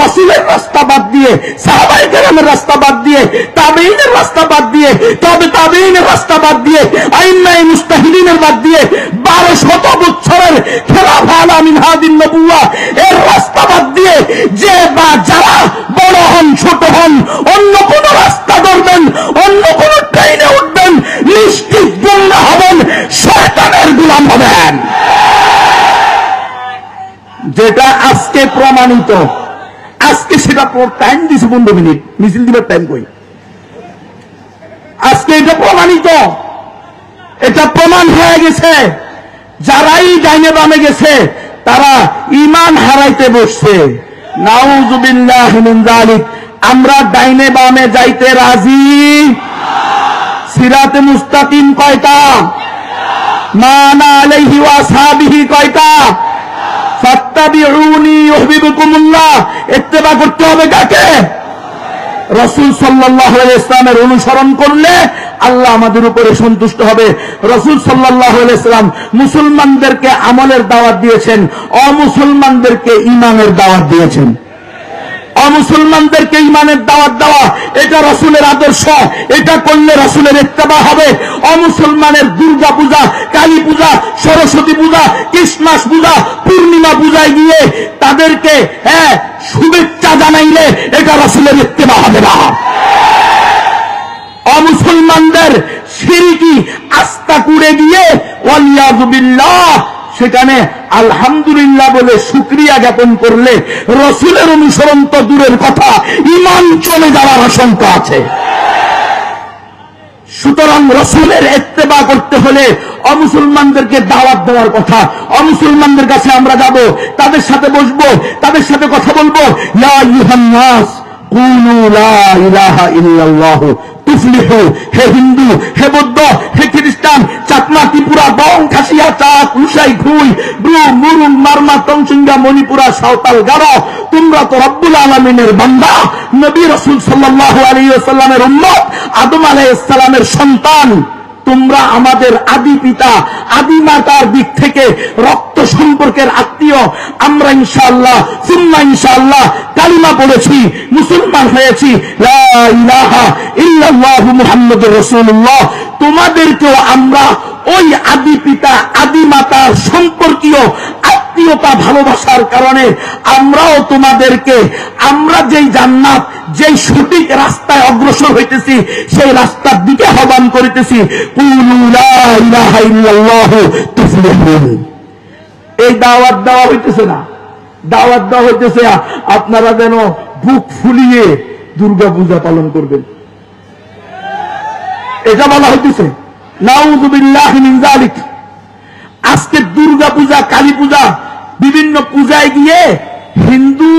রাসূলের রাস্তা বাদ দিয়ে, সাহাবায়ে কেরামের রাস্তা বাদ দিয়ে, তাবেঈনের রাস্তা বাদ দিয়ে, তবে তাবেঈনের রাস্তা বাদ দিয়ে, আইম্মায়ে মুজতাহিদিনের বাদ দিয়ে 1200 বছরের খেলাফা আলা মিনহাজিন নবুওয়া এর রাস্তা বাদ দিয়ে যে বা যারা বড় হন ছোট হন অন্য কোন রাস্তা ধরবেন, অন্য কোন ট্রেনে উঠবেন, নিশ্চিত গুমরা হবেন, শয়তানের গোলাম হবেন। যেটা আজকে প্রমাণিত, আজকে সেটা টাইম দিছে 15 মিনিট, মিছিল দিবার টাইম কই? আজকে এটা প্রমাণিত, এটা প্রমাণ হয়ে গেছে। যারাই ডাইনে বামে গেছে তারা ঈমান হারাইতে বসছে। নাউযুবিল্লাহ মিন যালিক। আমরা ডাইনে বামে যাইতে রাজি। সিরাতে মুস্তাকিম কয়টা? মা আনা আলাইহি ওয়া আসহাবিহি কয়টা? ফাত্তাবিউনি ইউহিব্বুকুমুল্লাহ। ইত্তেবা করতে হবে কাকে? রাসূল সাল্লাল্লাহু আলাইহি ওয়াসাল্লামের অনুসরণ করলে আল্লাহ আমাদের উপরে সন্তুষ্ট হবে। রাসূল সাল্লাল্লাহু আলাইহি ওয়াসাল্লাম মুসলমানদেরকে আমলের দাওয়াত দিয়েছেন, অমুসলমানদেরকে ঈমানের দাওয়াত দিয়েছেন। অমুসলমানদেরকে ঈমানের দাওয়াত দেওয়া এটা রাসূলের আদর্শ, এটা করলে রাসূলের ইত্তেবা হবে। অমুসলমানের দুর্গা পূজা, কালী পূজা, সরস্বতী পূজা, ক্রিসমাস পূজা, পূর্ণিমা পূজায় গিয়ে তাদেরকে শুভেচ্ছা জানাইলে এটা রাসূলের ইত্তেবা হবে না। অমুসলমানদের শিরকি আস্থা কুড়ে গিয়ে ওয়ালিয়াযু বিল্লাহ সেখানে আলহামদুলিল্লাহ বলে শুকরিয়া জ্ঞাপন করলে রাসূলের অনুসরণ তো দূরের কথা, ঈমান চলে যাওয়ার আশঙ্কা আছে। সুতরাং রাসূলের ইত্তেবা করতে হলে অমুসলমানদেরকে দাওয়াত দেওয়ার কথা। অমুসলমানদের কাছে আমরা যাব, তাদের সাথে বসবো, তাদের সাথে কথা বলবো। ইয়া আইয়ুহান নাস কুলু লা ইলাহা ইল্লাল্লাহ তুফলিহু। হে হিন্দু, হে বৌদ্ধ, হে খ্রিস্টান, চাকমা, ত্রিপুরা, বং, খাসিয়া, চাক, লুসাই, ঘুই, ব্রু, মুরুং, মারমা, তংসিঙ্গা, মণিপুরা, সাঁওতাল, গারো, তোমরা তো রব্বুল আলামিনের বান্দা, নবী রাসূল সাল্লাল্লাহু আলাইহি ওয়াসাল্লামের উম্মত, আদম আলাইহিস সালামের সন্তান। তোমরা আমাদের আদি পিতা, আদি মাতার দিক থেকে রক্ত সম্পর্কের আত্মীয়। আমরা ইনশাআল্লাহ সুন্নাহ ইনশাআল্লাহ কালিমা পড়েছি, মুসলমান হয়েছি। লা ইলাহা ইল্লাল্লাহু মুহাম্মাদুর রাসূলুল্লাহ। তোমাদেরকেও আমরা ওই আদি পিতা, আদি মাতার সম্পর্কীয় আত্মীয়তা ভালোবাসার কারণে আমরাও তোমাদেরকে, আমরা যেই জান্নাত, যেই সঠিক রাস্তায় অগ্রসর হইতেছি সেই রাস্তার দিকে আহ্বান করিতেছি। কুলু লা ইলাহা ইল্লাল্লাহু তুফলিহুন। এই দাওয়াত দেওয়া হইতেছে না, দাওয়াত দেওয়া হইতেছে আপনারা যেন বুক ফুলিয়ে দুর্গা পূজা পালন করবেন, এটা বলা হইতেছে। নাউযুবিল্লাহি মিন যালিক। আজকে দুর্গা পূজা, কালী পূজা, বিভিন্ন পূজায় গিয়ে হিন্দু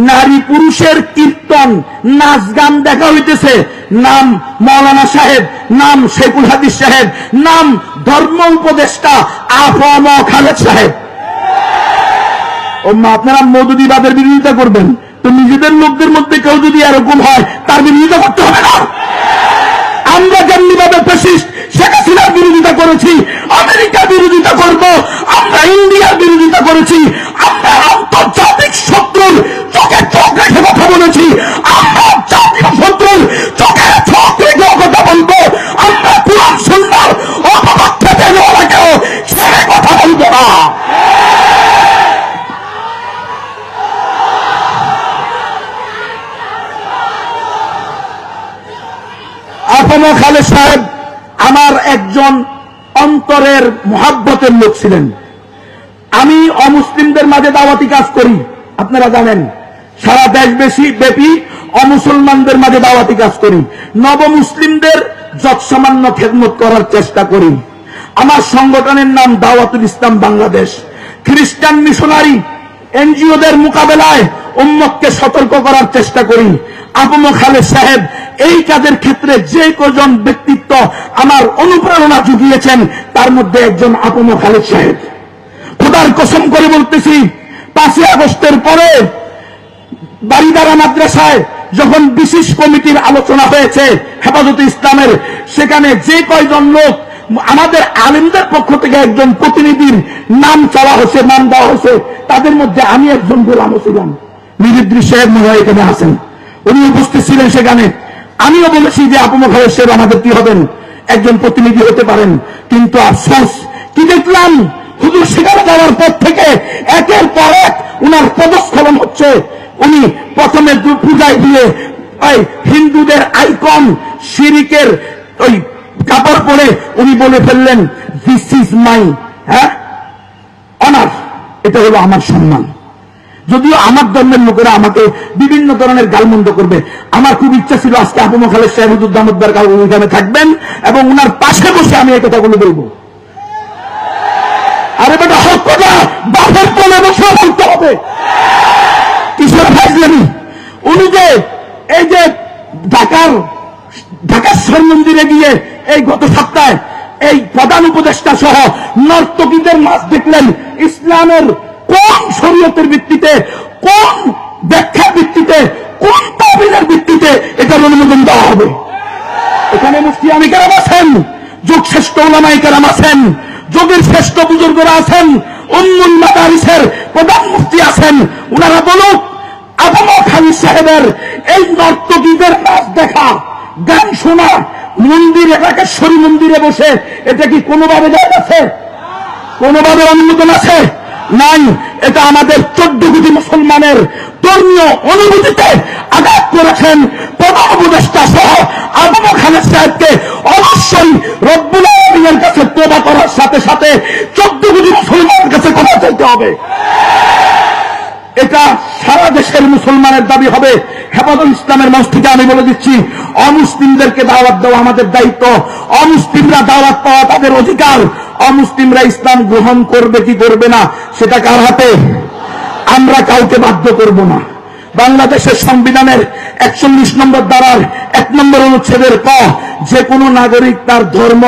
নারী পুরুষের কীর্তন, নাচ গান দেখা হইতেছে। নাম মৌলানা সাহেব, নাম শেখুল হাদিস সাহেব, নাম ধর্ম উপদেষ্টা আফম খালেদ সাহেব। আপনারা মওদুদিবাদের বিরোধিতা করবেন তো নিজেদের লোকদের মধ্যে কেউ যদি এরকম হয় তার বিরোধিতা করতে হবে না। আমরা যেমনিভাবে ফ্যাসিস্ট শেখ হাসিনার বিরোধিতা করেছি, আমেরিকার বিরোধিতা করব, আমরা ইন্ডিয়ার বিরোধিতা করেছি, আমরা আন্তর্জাতিক শত্রুর চোখে চোখ রেখে কথা বলেছি, আমরা জাতীয় শত্রুর চোখে চোখ রেখে কথা বলবো। আমরা কুরআন সুন্নাহর অপক্ষে বেরোলেও ছেড়ে কথা বলবো না। আফম খালেদ সাহেব আমার একজন অন্তরের মুহাব্বতের লোক ছিলেন। আমি অমুসলিমদের মাঝে দাওয়াতি কাজ করি, আপনারা জানেন, সারা দেশব্যাপী ব্যাপী অমুসলমানদের মাঝে দাওয়াতি কাজ করি, নবমুসলিমদের যৎসামান্য খেদমত করার চেষ্টা করি। আমার সংগঠনের নাম দাওয়াতুল ইসলাম বাংলাদেশ। খ্রিস্টান মিশনারি এনজিওদের মোকাবেলায় উম্মতকে সতর্ক করার চেষ্টা করি। আফম খালেদ সাহেব এই কাজের ক্ষেত্রে যে কজন ব্যক্তিত্ব আমার অনুপ্রেরণা জুগিয়েছেন তার মধ্যে একজন আফম খালেদ সাহেব। খোদার কসম করে বলতেছি, 5 আগস্টের পরে বাড়িদারা মাদ্রাসায় যখন বিশেষ কমিটির আলোচনা হয়েছে হেফাজতে ইসলামের, সেখানে যে কয়জন লোক আমাদের আলেমদের পক্ষ থেকে একজন প্রতিনিধির নাম চাওয়া হয়েছে, নাম দেওয়া হয়েছে, তাদের মধ্যে আমি একজন গোলামও ছিলাম। মিহিদ্রি সাহেব মনে হয় এখানে আছেন, উনি উপস্থিত ছিলেন সেখানে। আমিও বলেছি যে আবু খালেদ সাহেব আমাদের কি হবেন, একজন প্রতিনিধি হতে পারেন, কিন্তু আফসোস কি দেখলাম, হুজুর সেখানে যাওয়ার পর থেকে একের পর এক উনার পদস্খলন হচ্ছে। উনি প্রথমে পূজায় দিয়ে ওই হিন্দুদের আইকন শিরিকের ওই কাপড় পরে উনি বলে ফেললেন, দিস ইজ মাই অনার, এটা হলো আমার সম্মান। যদিও আমার ধর্মের লোকেরা আমাকে বিভিন্ন ধরনের গালমন্দ করবে, আমার খুব ইচ্ছা ছিল আজকে আবু খালেদ সাহেব হুজুর দামোদ বরকাত ওইখানে থাকবেন এবং উনার পাশে বসে আমি এই কথাগুলো বলবো। আরে বেটা হক কথা বাপের কোলে বসে বলতে হবে, কিশোর ফাজলামি। উনি যে এই যে ঢাকেশ্বর মন্দিরে গিয়ে এই গত সপ্তাহে এই প্রধান উপদেষ্টা সহ নর্তকীদের নাচ দেখলেন, ইসলামের কোন শরীয়তের ভিত্তিতে, কোন ব্যাখ্যার ভিত্তিতে, কোন তাবিলের ভিত্তিতে এটার অনুমোদন দেওয়া হবে? এখানে মুফতি আমি কেরাম আছেন, যুগ শ্রেষ্ঠ উলামায়ে কেরাম আছেন, যুগের শ্রেষ্ঠ বুজুর্গরা আছেন, উম্মুল মাদারিসের প্রধান মুফতি আছেন। উনারা বলুক আবু খালেদ সাহেবের এই নর্তকীদের নাচ দেখা, গান শোনা মন্দিরে, ঢাকেশ্বরী মন্দিরে বসে, এটা কি কোনোভাবে জায়গ আছে? কোনোভাবে অনুমোদন আছে? নাই। এটা আমাদের 14 কোটি মুসলমানের ধর্মীয় অনুভূতিতে আঘাত করেছেন প্রধান উপদেষ্টা সহ আবু খালেদ সাহেবকে অবশ্যই রব্বুল আলামিনের কাছে তওবা করার সাথে সাথে 14 কোটি মুসলমানের কাছে ক্ষমা চাইতে হবে। এটা সারা দেশের মুসলমানের দাবি হবে। হেফাজত ইসলামের মঞ্চ থেকে আমি বলে দিচ্ছি, অমুসলিমদেরকে দাওয়াত দেওয়া আমাদের দায়িত্ব, অমুসলিমরা দাওয়াত পাওয়া তাদের অধিকার। অমুসলিমরা ইসলাম গ্রহণ করবে কি করবে না সেটা কার হাতে? আমরা কাউকে বাধ্য করব না। বাংলাদেশের সংবিধানের 41 নম্বর ধারার 1 নম্বর অনুচ্ছেদের ক, যে কোনো নাগরিক তার ধর্ম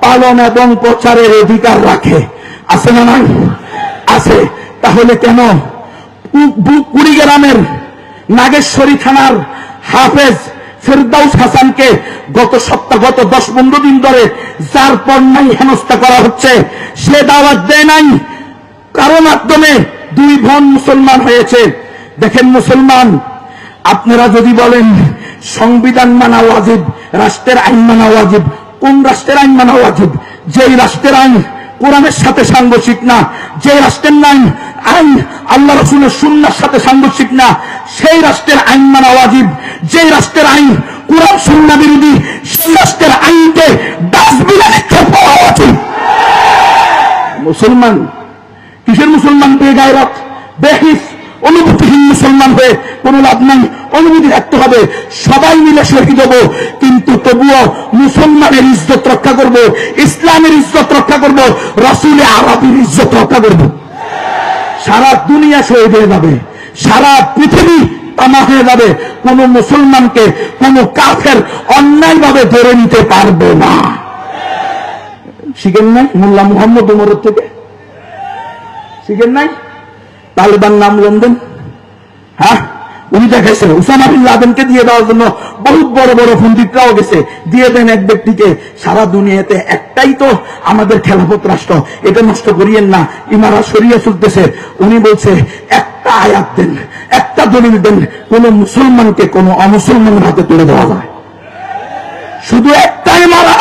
পালন এবং প্রচারের অধিকার রাখে। আছে না নাই? আছে। তাহলে কেন কুড়িগ্রামের নাগেশ্বরী থানার হাফেজ ফেরদাউস হাসানকে গত 10-15 দিন ধরে যার পর নাই হেনস্থা করা হচ্ছে? সে দাওয়াত দেয় নাই, কারো মাধ্যমে 2 বোন মুসলমান হয়েছে। দেখেন মুসলমান, আপনারা যদি বলেন সংবিধান মানা ওয়াজিব, রাষ্ট্রের আইন মানা ওয়াজিব, কোন রাষ্ট্রের আইন মানা ওয়াজিব? যেই রাষ্ট্রের আইন কোরআনের সাথে সাংঘর্ষিক না, যে রাষ্ট্রের আইন আল্লাহ রাসূলের সুন্নাহর সাথে সাংঘর্ষিক না, সেই রাষ্ট্রের আইন মানা ওয়াজিব। যে রাষ্ট্রের আইন কোরআন সুন্নাহ বিরোধী, সেই রাষ্ট্রের আইনকে ডাস্টবিনে নিক্ষেপ করা উচিত। মুসলমান কিসের মুসলমান? বেগায়রত, বেহিস, অনুভূতিহীন মুসলমান হয়ে কোন লাভ নাই। অনুভূতি রাখতে হবে, সবাই মিলে শহীদ হব, কিন্তু তবুও মুসলমানের ইজ্জত রক্ষা করব, ইসলামের ইজ্জত রক্ষা করব, রাসূলে আরবির ইজ্জত রক্ষা করব। সারা দুনিয়া শহীদ হয়ে যাবে, সারা পৃথিবী তামা হয়ে যাবে, কোন মুসলমানকে কোন কাফের অন্যায়ভাবে ধরে নিতে পারবে না। শিখেন নাই মোল্লা মুহাম্মদ উমরের থেকে? শিখেন নাই? তালেবান নাম লন্ডন, উনি দেখাইছে উসামা বিন লাদেনকে দিয়ে দেওয়ার জন্য বহুত বড় বড় পণ্ডিতরাও গেছে, দিয়ে দেন এক ব্যক্তিকে। সারা দুনিয়াতে একটাই তো আমাদের খেলাফত রাষ্ট্র, এটা নষ্ট করিয়েন না, ইমারা শরিয়া চলতেছে। উনি বলছে একটা আয়াত দেন, একটা দলিল দেন, কোন মুসলমানকে কোন অমুসলমানের হাতে তুলে দেওয়া যায়। শুধু একটাই মারা,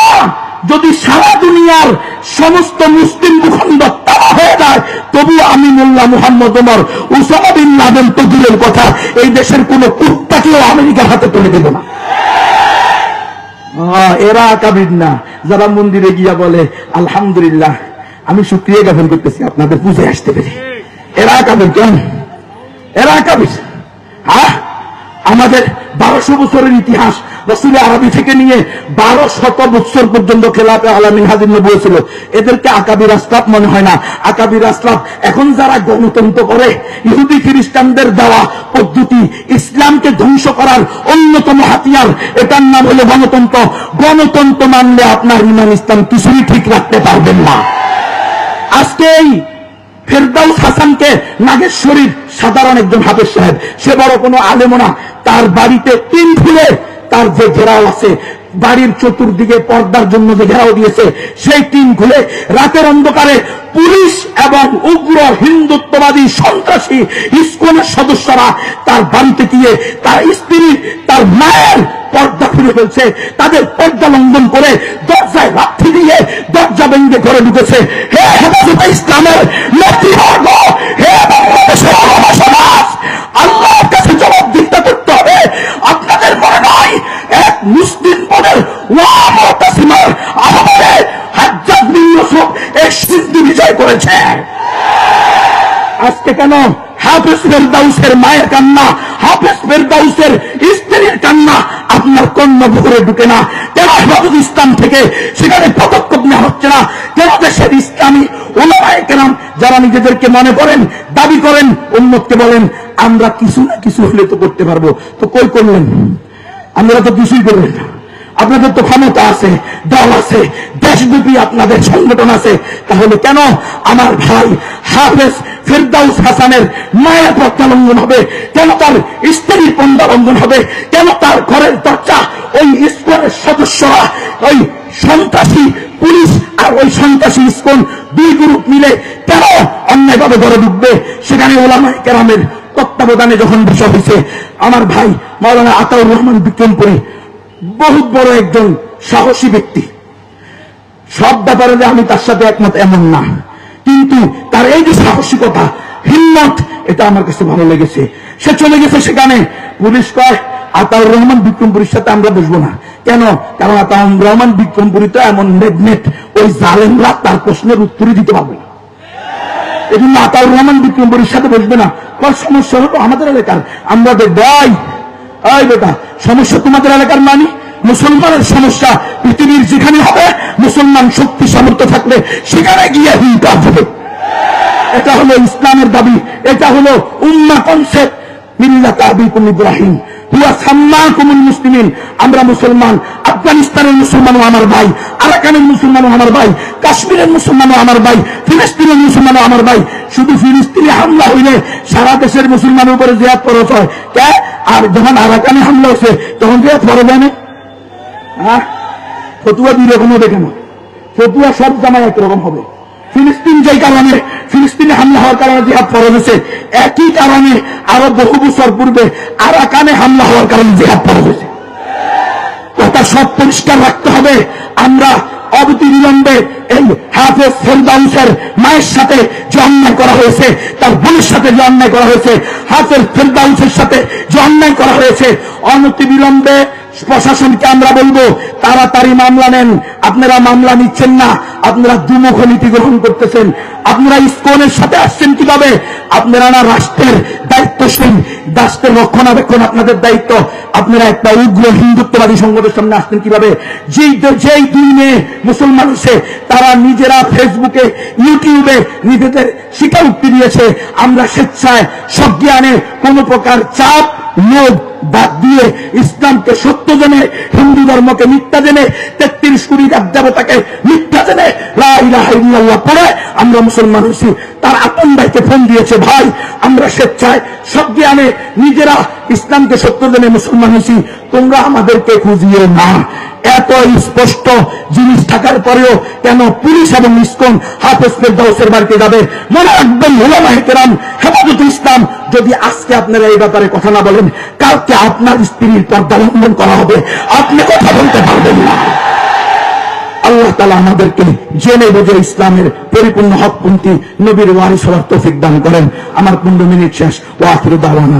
যদি সারা দুনিয়ার সমস্ত মুসলিম ভূখণ্ড তারা হয়ে যায়, তবু আমি Mullah Muhammad Omar, Osama bin Laden তো দূরের কথা, এই দেশের কোন কুত্তাকেও আমেরিকার হাতে তুলে দেব না। এরা আকাবির না, যারা মন্দিরে গিয়া বলে আলহামদুলিল্লাহ আমি শুকরিয়া জ্ঞাপন করতেছি আপনাদের পূজায় আসতে পেরে। এরা আকাবির কেন? এরা আকাবির। আমাদের 1200 বছরের ইতিহাস, রাসূল আরবি থেকে নিয়ে 1200 বছর পর্যন্ত খেলাফে আলামিন হাজির নবুয়ত ছিল। এদেরকে আকাবির আসলাফ মনে হয় না। আকাবির আসলাফ এখন যারা গণতন্ত্র করে, ইহুদি খ্রিস্টানদের দেওয়া পদ্ধতি, ইসলামকে ধ্বংস করার অন্যতম হাতিয়ার, এটার নাম হলো গণতন্ত্র। গণতন্ত্র মানলে আপনার ইমান ইসলাম কিছুই ঠিক রাখতে পারবেন না। আজকে এই ফেরদাউস হাসানকে নাগেশ্বরীর সাধারণ একজন হাফেজ সাহেব, সে বড় কোনো আলেম না, তার বাড়িতে 3 ফুলে তার যে ঘেরাও আছে বাড়ির চতুর্দিকে পর্দার জন্য যে ঘেরাও দিয়েছে সেই টিন খুলে রাতের অন্ধকারে পুলিশ এবং উগ্র হিন্দুত্ববাদী সন্ত্রাসী ইসকনের সদস্যরা তার বাড়িতে গিয়ে তার স্ত্রী তার মায়ের পর্দা খুলে ফেলছে, তাদের পর্দা লঙ্ঘন করে দরজায় লাথি দিয়ে দরজা ভেঙে ঘরে ঢুকেছে। হে হেফাজতে ইসলামের নেতৃবর্গ, হে বাংলাদেশের সমাজ, আল্লাহর কাছে জবাবদিহিতা করতে হবে। আপনাদের মনে নয় এক মুসলিম পদের ওয়ামতাসিমার আহ্বানে হাজ্জাজ বিন ইউসুফ এই সিদ্ধি বিজয় করেছে? আজকে কেন হাফেজ ফেরদাউসের মায়ের কান্না, হাফেজ ফেরদাউসের স্ত্রীর কান্না আপনার কর্ণভূরে ঢুকে না? কেন হেফাজত ইসলাম থেকে সেখানে পদক্ষেপ নেওয়া হচ্ছে না? কেন দেশের ইসলামী উলামায়ে কেরাম যারা নিজেদেরকে মনে করেন, দাবি করেন, উম্মতকে বলেন আমরা কিছু না কিছু হলে তো করতে পারবো, তো কই করলেন? আপনারা তো কিছুই করবেন না। আপনাদের তো ক্ষমতা আছে, দল আছে, দেশব্যাপী আপনাদের সংগঠন আছে, তাহলে কেন আমার ভাই হাফেজ ফেরদাউস হাসানের মায়ের পর্দা লঙ্ঘন হবে? কেন তার স্ত্রীর পর্দা লঙ্ঘন হবে? কেন তার ঘরের দরজা ওই ইসকনের সদস্যরা, ওই সন্ত্রাসী পুলিশ আর ওই সন্ত্রাসী ইসকন দুই গ্রুপ মিলে কেন অন্যায়ভাবে ঘরে ঢুকবে? সেখানে উলামায়ে কেরামের তত্ত্বাবধানে যখন বিষয় হয়েছে, আমার ভাই মাওলানা আতাউর রহমান বিক্রমপুরী বহুত বড় একজন সাহসী ব্যক্তি, সব ব্যাপারে যে আমি তার সাথে একমত এমন না, কিন্তু তার এই যে সাহসিকতা, হিম্মত, এটা আমার কাছে ভালো লেগেছে। সে চলে গেছে সেখানে, পুলিশ কয় আতাউর রহমান বিক্রমপুরীর সাথে আমরা বসবো না। কেন? কারণ আতাউর রহমান বিক্রমপুরী তো এমন ম্যাগনেট, ওই জালেমরা তার প্রশ্নের উত্তরই দিতে পারবে না। এই জন্য আতাউর রহমান বিক্রমপুরীর সাথে বসবে না। কোন সমস্যা হলো আমাদের এলাকার, আমরা দেখবো এই বেটা সমস্যা তোমাদের এলাকার মানি, মুসলমানের সমস্যা পৃথিবীর যেখানে হবে, মুসলমান শক্তি সামর্থ্য থাকলে সেখানে গিয়ে হিংসা হবে। এটা হলো ইসলামের দাবি, এটা হলো উম্মাহ কনসেপ্ট। মিল্লাত আবিকুম ইব্রাহিম হুয়া সাম্মাকুমুল মুসলিমিন। আমরা মুসলমান, আফগানিস্তানের মুসলমানও আমার ভাই, আরাকানের মুসলমানও আমার ভাই, কাশ্মীরের মুসলমানও আমার ভাই, ফিলিস্তিনের মুসলমানও আমার ভাই। শুধু ফিলিস্তিনে হামলা হইলে সারা দেশের মুসলমানের উপরে জিহাদ ফরজ হয় কে? আর যখন আরাকানে হামলা হয়েছে তখন জিহাদ ফরজ হয় না? ফতুয়া দুই রকম হবে কেন? ফতুয়া সব জামায় একরকম হবে। ফিলিস্তিন যেই কারণে, ফিলিস্তিনে হামলা হওয়ার কারণে জিহাদ ফরজ হয়েছে, একই কারণে আরো বহু বছর পূর্বে আরাকানে হামলা হওয়ার কারণে জিহাদ ফরজ হয়েছে। কথা সব পরিষ্কার রাখতে হবে। আমরা অবিলম্বে এই হাফেজ ফেরদাউসের মায়ের সাথে যে অন্যায় করা হয়েছে, তার বোনের সাথে যে অন্যায় করা হয়েছে, হাফেজ ফেরদাউসের সাথে যে অন্যায় করা হয়েছে, অনতিবিলম্বে প্রশাসনকে আমরা বলবো তাড়াতাড়ি মামলা নেন। আপনারা মামলা নিচ্ছেন না, আপনারা দুমুখ নীতি গ্রহণ করতেছেন। আপনারা ইসকনের সাথে আসছেন কিভাবে? আপনারা না রাষ্ট্রের দায়িত্বশীল, রাষ্ট্রের রক্ষণাবেক্ষণ আপনাদের দায়িত্ব। আপনারা একটা উগ্র হিন্দুত্ববাদী সংগঠনের সামনে আসছেন কিভাবে? যেই দুই মেয়ে মুসলমান হচ্ছে তারা নিজেরা ফেসবুকে, ইউটিউবে নিজেদের স্বীকারোক্তি দিয়েছে আমরা স্বেচ্ছায় সজ্ঞানে কোন প্রকার চাপ লোভ বাদ দিয়ে ইসলামকে সত্য জেনে, হিন্দু ধর্মকে মিথ্যা জেনে, 33 কোটি দেবতাকে মিথ্যা জেনে লা ইলাহা ইল্লাল্লাহ পড়ে আমরা মুসলমান হয়েছি। তার আপন ভাইকে ফোন দিয়েছে, ভাই আমরা স্বেচ্ছায় সজ্ঞানে নিজেরা ইসলামকে সত্য জেনে মুসলমান হয়েছি, তোমরা আমাদেরকে খুঁজিয়ে না। এত স্পষ্ট জিনিস থাকার পরেও কেন পুলিশ এবং ইসকন হাফেজ ফেরদাউসের বাড়িতে যাবে? মনে রাখবেন উলামায়ে কেরাম, হেফাজতে ইসলাম, যদি আজকে আপনারা এই ব্যাপারে কথা না বলেন, কালকে আপনার স্ত্রীর পর্দা লঙ্ঘন করা হবে, আপনি কথা বলতে পারবেন না। আল্লাহ তাআলা আমাদেরকে জেনে বুঝে ইসলামের পরিপূর্ণ হকপন্থী নবীর ওয়ারিস হওয়ার তৌফিক দান করেন। আমার 15 মিনিট শেষ। ওয়া আখিরু দাওয়ানা।